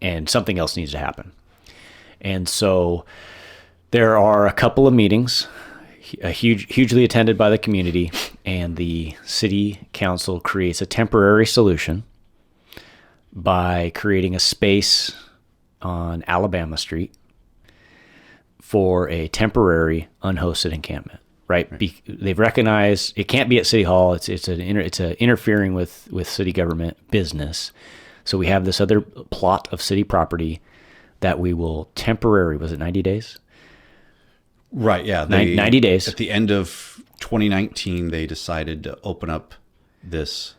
and something else needs to happen. And so there are a couple of meetings, hugely attended by the community, and the city council creates a temporary solution by creating a space on Alabama Street for a temporary unhosted encampment. Right. They've recognized it can't be at City Hall. It's interfering with city government business. So we have this other plot of city property that we will temporarily, was it 90 days? Right. Yeah. 90 days. At the end of 2019, they decided to open up this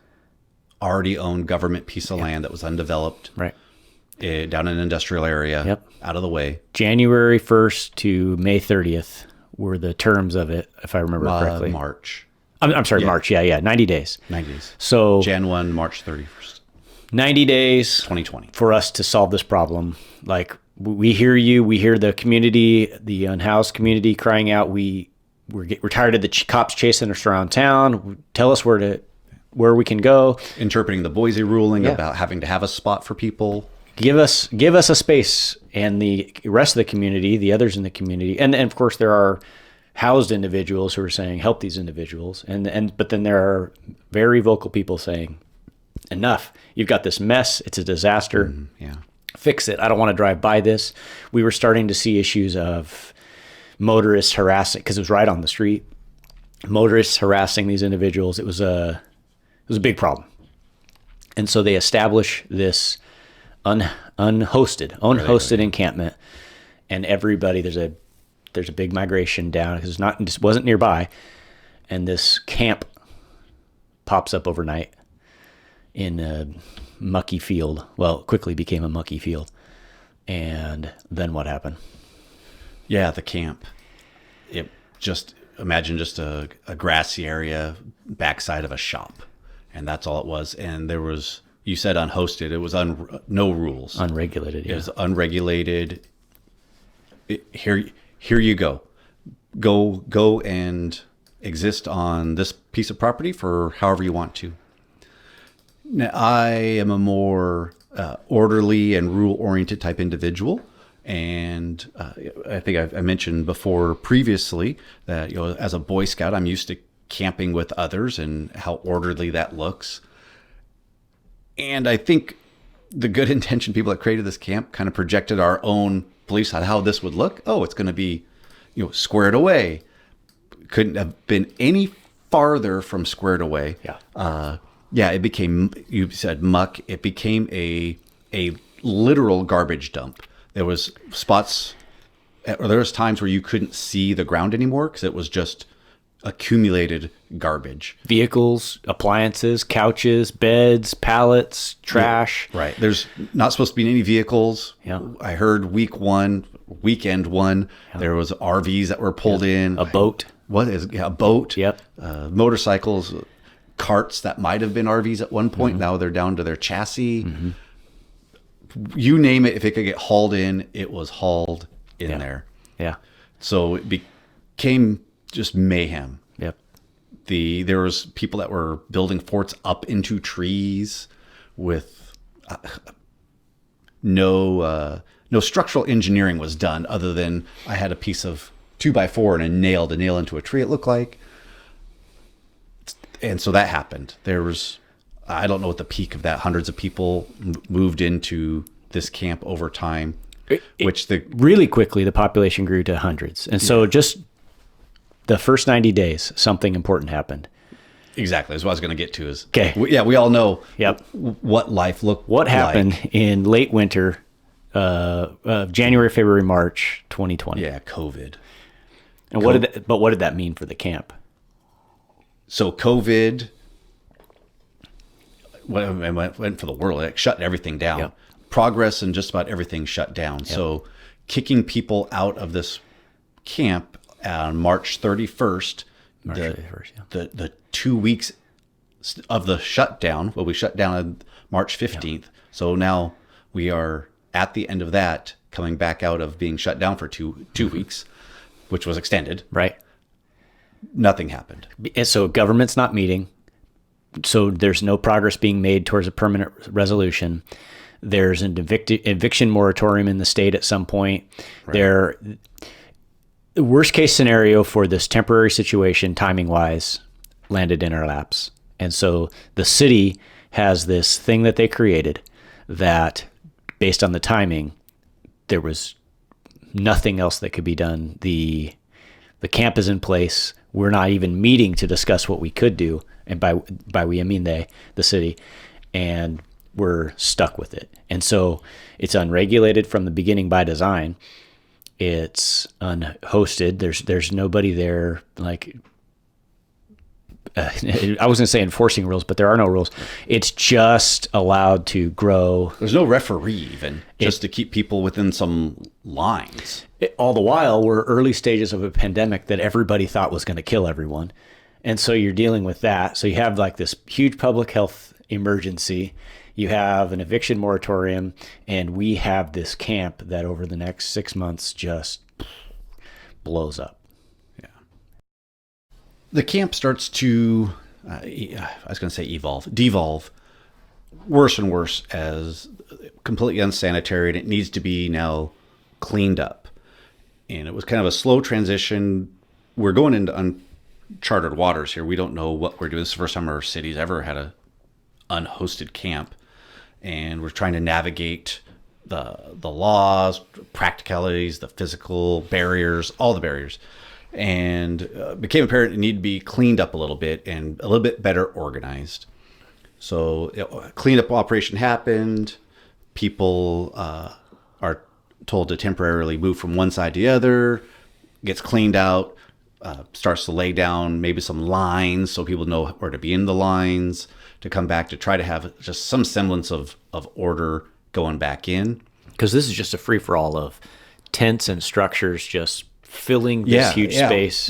already owned government piece of land that was undeveloped. Right. Down in an industrial area. Out of the way. January 1st to May 30th. Were the terms of it, if I remember correctly. March. I'm sorry, March. Yeah. 90 days. 90 days. So Jan 1, March 31st. 90 days 2020 for us to solve this problem. Like, we hear you. We hear the community, the unhoused community crying out. We're tired of the cops chasing us around town. Tell us where we can go. Interpreting the Boise ruling about having to have a spot for people. Give us a space. And the rest of the community, the others in the community, and of course there are housed individuals who are saying, help these individuals. But then there are very vocal people saying, enough. You've got this mess. It's a disaster. Fix it. I don't want to drive by this. We were starting to see issues of motorists harassing, because it was right on the street. Motorists harassing these individuals. It was a big problem. And so they establish this unhosted encampment, and everybody, there's a big migration down because it wasn't nearby, and this camp pops up overnight in a mucky field. Well, it quickly became a mucky field. And then what happened? Yeah, the camp. Imagine just a grassy area, backside of a shop, and that's all it was. And there was. You said unhosted. It was no rules. Unregulated. Yeah. It was unregulated. Here you go. Go and exist on this piece of property for however you want to. Now, I am a more orderly and rule-oriented type individual, and I think I mentioned before previously that as a Boy Scout, I'm used to camping with others and how orderly that looks. And I think the good intentioned people that created this camp kind of projected our own beliefs on how this would look. Oh, it's going to be, squared away. Couldn't have been any farther from squared away. It became, you said muck. It became a literal garbage dump. There was times where you couldn't see the ground anymore because it was just accumulated garbage. Vehicles, appliances, couches, beds, pallets, trash. Right. There's not supposed to be any vehicles. I heard weekend one, there was RVs that were pulled in. A boat. A boat. Yep. Motorcycles, carts that might have been RVs at one point. Now they're down to their chassis. You name it. If it could get hauled in, it was hauled in there. Yeah. So it became just mayhem. Yep. There was people that were building forts up into trees with no structural engineering was done other than I had a piece of 2x4 and a nail to nail into a tree, it looked like. And so that happened. There was, I don't know what the peak of that, hundreds of people moved into this camp over time, really quickly, the population grew to hundreds. And so just the first 90 days, something important happened. Exactly. That's what I was going to get to is, we all know what life looked What happened in late winter, January, February, March, 2020. Yeah, COVID. And what did that mean for the camp? So COVID went for the world. It shut everything down. Yep. Progress and just about everything shut down. Yep. So kicking people out of this camp on March 31st, the 2 weeks of the shutdown, we shut down on March 15th. Yep. So now we are at the end of that, coming back out of being shut down for two weeks, which was extended. Right. Nothing happened. And so government's not meeting. So there's no progress being made towards a permanent resolution. There's an eviction moratorium in the state at some point. Right. The worst case scenario for this temporary situation, timing wise, landed in our laps. And so the city has this thing that they created that, based on the timing, there was nothing else that could be done. The camp is in place. We're not even meeting to discuss what we could do. And by we, I mean the city. And we're stuck with it. And so it's unregulated from the beginning by design. It's unhosted. There's nobody there, like, I was going to say enforcing rules, but there are no rules. It's just allowed to grow. There's no referee even, just to keep people within some lines. All the while, we're early stages of a pandemic that everybody thought was going to kill everyone. And so you're dealing with that. So you have like this huge public health emergency. You have an eviction moratorium, and we have this camp that over the next 6 months just blows up. The camp starts to, devolve worse and worse as completely unsanitary, and it needs to be now cleaned up. And it was kind of a slow transition. We're going into uncharted waters here. We don't know what we're doing. This is the first time our city's ever had a unhosted camp, and we're trying to navigate the laws, practicalities, the physical barriers, all the barriers. And became apparent it needed to be cleaned up a little bit and a little bit better organized. So cleanup operation happened. People are told to temporarily move from one side to the other, gets cleaned out, starts to lay down maybe some lines so people know where to be in the lines, to come back to try to have just some semblance of order going back in. Because this is just a free-for-all of tents and structures just filling this huge space.